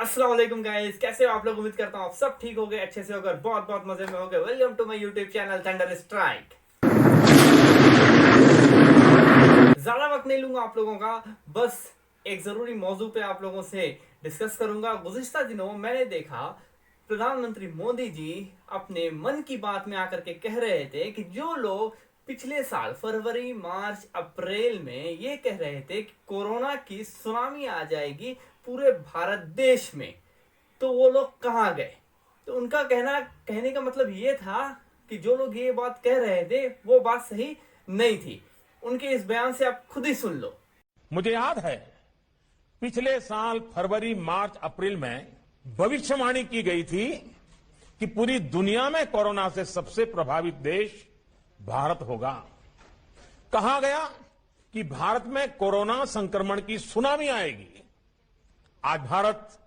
अस्सलाम वालेकुम गाइस, कैसे हो आप लोग। उम्मीद करता हूँ आप सब ठीक हो गए, अच्छे से होकर बहुत बहुत मजे में हो गए। Welcome to my YouTube channel Thunder Strike. ज्यादा वक्त नहीं लूंगा आप लोगों का, बस एक जरूरी मौजू पे आप लोगों से डिस्कस करूंगा। गुज़िश्ता दिनों मैंने देखा प्रधानमंत्री मोदी जी अपने मन की बात में आकर के कह रहे थे कि जो लोग पिछले साल फरवरी मार्च अप्रैल में ये कह रहे थे कि कोरोना की सुनामी आ जाएगी पूरे भारत देश में, तो वो लोग कहाँ गए। तो उनका कहने का मतलब ये था कि जो लोग ये बात कह रहे थे वो बात सही नहीं थी। उनके इस बयान से आप खुद ही सुन लो। मुझे याद है पिछले साल फरवरी मार्च अप्रैल में भविष्यवाणी की गई थी कि पूरी दुनिया में कोरोना से सबसे प्रभावित देश भारत होगा। कहा गया कि भारत में कोरोना संक्रमण की सुनामी आएगी। आज भारत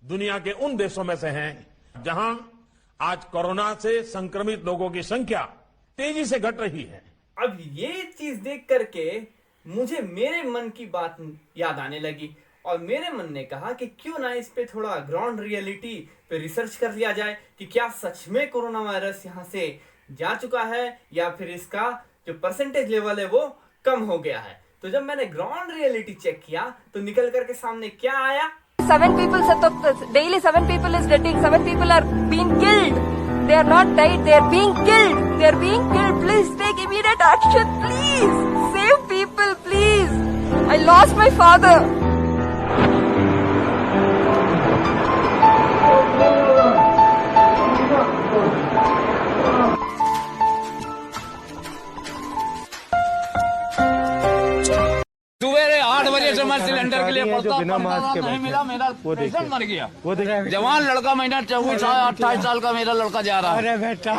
दुनिया के उन देशों में से है जहां आज कोरोना से संक्रमित लोगों की संख्या तेजी से घट रही है। अब ये चीज देख करके मुझे मेरे मन की बात याद आने लगी और मेरे मन ने कहा कि क्यों ना इस पे थोड़ा ग्राउंड रियलिटी पे रिसर्च कर लिया जाए कि क्या सच में कोरोना वायरस यहाँ से जा चुका है या फिर इसका जो परसेंटेज लेवल है वो कम हो गया है। तो जब मैंने ग्राउंड रियलिटी चेक किया तो निकल करके सामने क्या आया। 7 people daily 7 people is getting, 7 people are being killed. They are not died, they are being killed. They are being killed. Please take immediate action, please. Save people, please. I lost my father. सुबह 8 बजे से मैं cylinder के लिए पड़ता नहीं मिला, मेरा पेशेंट मर गया। जवान लड़का, महीना 28 साल का मेरा लड़का जा रहा है। अरे बेटा,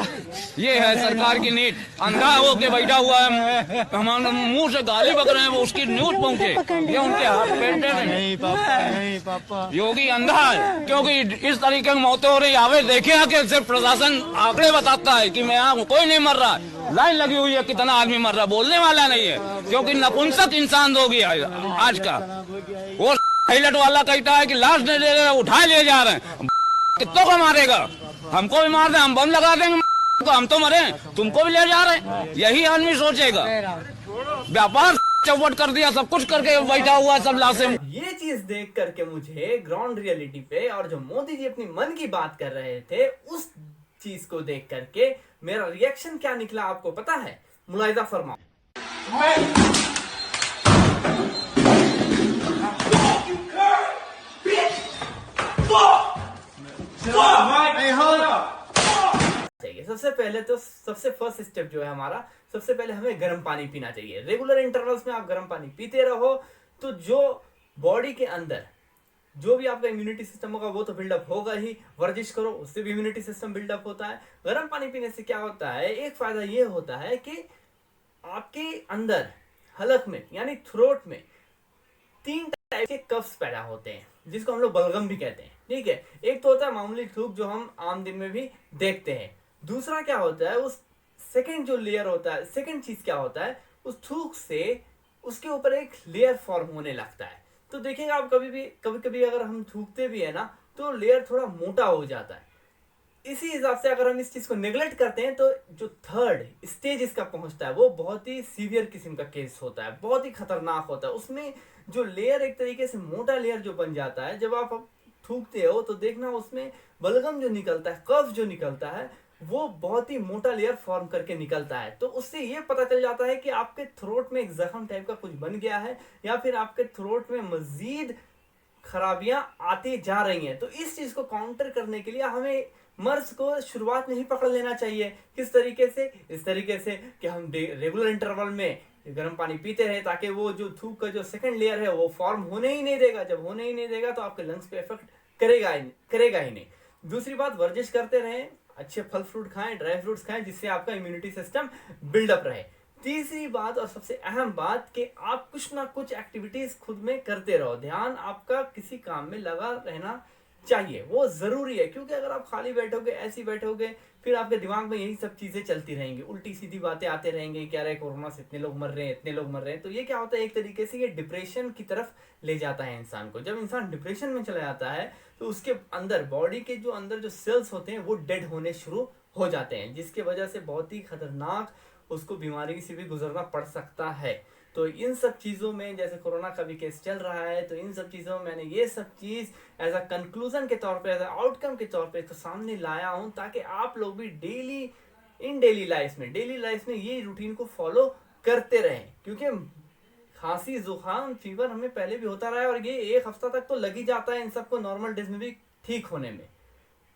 ये है सरकार की नीति। अंधा होके बैठा हुआ है, हमारे मुंह से गाली बक रहे हैं, वो उसकी न्यूज पहुंचे, ये उनके हाथ पेटे नहीं पापा, नहीं पापा। योगी अंधा है क्योंकि इस तरीके की मौतें हो रही। आवे देखे हैं कि सिर्फ प्रशासन आंकड़े बताता है कि मैं यहाँ कोई नहीं मर रहा है। लाइन लगी हुई है, कितना आदमी मर रहा है, बोलने वाला नहीं है क्योंकि नपुंसक इंसान हो गया आज का। वो पायलट वाला कहता है कि लाश नहीं ले रहे, उठाए ले जा रहे हैं। कितनों को मारेगा? हमको भी मार दे, हम बम लगा देंगे तो हम तो मरे, तुमको भी ले जा रहे हैं। यही आदमी सोचेगा। व्यापार चौपट कर दिया, सब कुछ करके बैठा हुआ सब लाशें। ये चीज देख करके मुझे ग्राउंड रियलिटी पे और जो मोदी जी अपनी मन की बात कर रहे थे उस चीज को देख करके मेरा रिएक्शन क्या निकला आपको पता है? मुलाहिजा फरमाओ। सबसे पहले तो सबसे फर्स्ट स्टेप जो है हमारा, सबसे पहले हमें गर्म पानी पीना चाहिए। रेगुलर इंटरवल्स में आप गर्म पानी पीते रहो तो जो बॉडी के अंदर जो भी आपका इम्यूनिटी सिस्टम होगा वो तो बिल्डअप होगा ही। वर्जिश करो उससे भी इम्यूनिटी सिस्टम बिल्डअप होता है। गर्म पानी पीने से क्या होता है, एक फायदा ये होता है कि आपके अंदर हलक में यानी थ्रोट में 3 टाइप के कफ्स पैदा होते हैं जिसको हम लोग बलगम भी कहते हैं। ठीक है, एक तो होता है मामूली थूक जो हम आम दिन में भी देखते हैं। दूसरा क्या होता है, उस सेकंड जो लेयर होता है, सेकंड चीज क्या होता है, उस थूक से उसके ऊपर एक लेयर फॉर्म होने लगता है। तो देखिएगा आप कभी कभी अगर हम थूकते भी है ना तो लेयर थोड़ा मोटा हो जाता है। इसी हिसाब से अगर हम इस चीज को नेग्लेक्ट करते हैं तो जो थर्ड स्टेज इसका पहुंचता है वो बहुत ही सीवियर किस्म का केस होता है, बहुत ही खतरनाक होता है। उसमें जो लेयर एक तरीके से मोटा लेयर जो बन जाता है, जब आप थूकते हो तो देखना उसमें बलगम जो निकलता है, कफ जो निकलता है वो बहुत ही मोटा लेयर फॉर्म करके निकलता है। तो उससे ये पता चल जाता है कि आपके थ्रोट में एक जख्म टाइप का कुछ बन गया है या फिर आपके थ्रोट में मजीद खराबियां आती जा रही हैं। तो इस चीज को काउंटर करने के लिए हमें मर्ज को शुरुआत में ही पकड़ लेना चाहिए। किस तरीके से? इस तरीके से कि हम रेगुलर इंटरवल में गर्म पानी पीते रहे ताकि वो जो थूक का जो सेकंड लेयर है वो फॉर्म होने ही नहीं देगा। जब होने ही नहीं देगा तो आपके लंग्स पे इफेक्ट करेगा ही नहीं। दूसरी बात, वर्जिश करते रहें, अच्छे फल फ्रूट खाएं, ड्राई फ्रूट्स खाएं जिससे आपका इम्यूनिटी सिस्टम बिल्डअप रहे। तीसरी बात और सबसे अहम बात कि आप कुछ ना कुछ एक्टिविटीज खुद में करते रहो। ध्यान आपका किसी काम में लगा रहना चाहिए, वो जरूरी है। क्योंकि अगर आप खाली बैठोगे, ऐसे ही बैठोगे, फिर आपके दिमाग में यही सब चीजें चलती रहेंगी, उल्टी सीधी बातें आते रहेंगे, क्या रहे कोरोना से इतने लोग मर रहे हैं, इतने लोग मर रहे हैं। तो ये क्या होता है, एक तरीके से ये डिप्रेशन की तरफ ले जाता है इंसान को। जब इंसान डिप्रेशन में चला जाता है तो उसके अंदर, बॉडी के जो अंदर जो सेल्स होते हैं वो डेड होने शुरू हो जाते हैं, जिसके वजह से बहुत ही खतरनाक उसको बीमारी से भी गुजरना पड़ सकता है। तो इन सब चीज़ों में, जैसे कोरोना का भी केस चल रहा है, तो इन सब चीज़ों में मैंने ये सब चीज़ एज अ कंक्लूजन के तौर पे, एज अ आउटकम के तौर पे तो सामने लाया हूँ, ताकि आप लोग भी डेली लाइफ में ये रूटीन को फॉलो करते रहें। क्योंकि खांसी, जुकाम, फीवर हमें पहले भी होता रहा है, और ये एक हफ्ता तक तो लग ही जाता है इन सबको नॉर्मल डेज में भी ठीक होने में।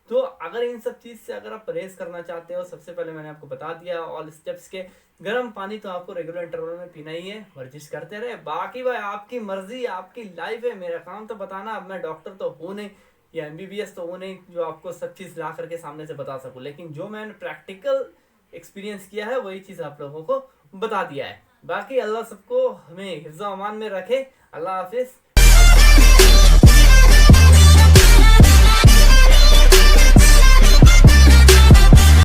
तो अगर इन सब चीज से अगर आप परहेज करना चाहते हो, सबसे पहले मैंने आपको बता दिया ऑल स्टेप्स के। गर्म पानी तो आपको रेगुलर इंटरवल में पीना ही है, वर्जिश करते रहे। बाकी भाई आपकी मर्जी, आपकी लाइफ है, मेरा काम तो बताना। अब मैं डॉक्टर तो हूँ नहीं या MBBS तो हूँ नहीं जो आपको सब चीज ला करके सामने से बता सकूं, लेकिन जो मैंने प्रैक्टिकल एक्सपीरियंस किया है वही चीज आप लोगों को बता दिया है। बाकी अल्लाह सबको हमें हिफ्ज़-ओ-अमान में रखे। अल्लाह हाफिज।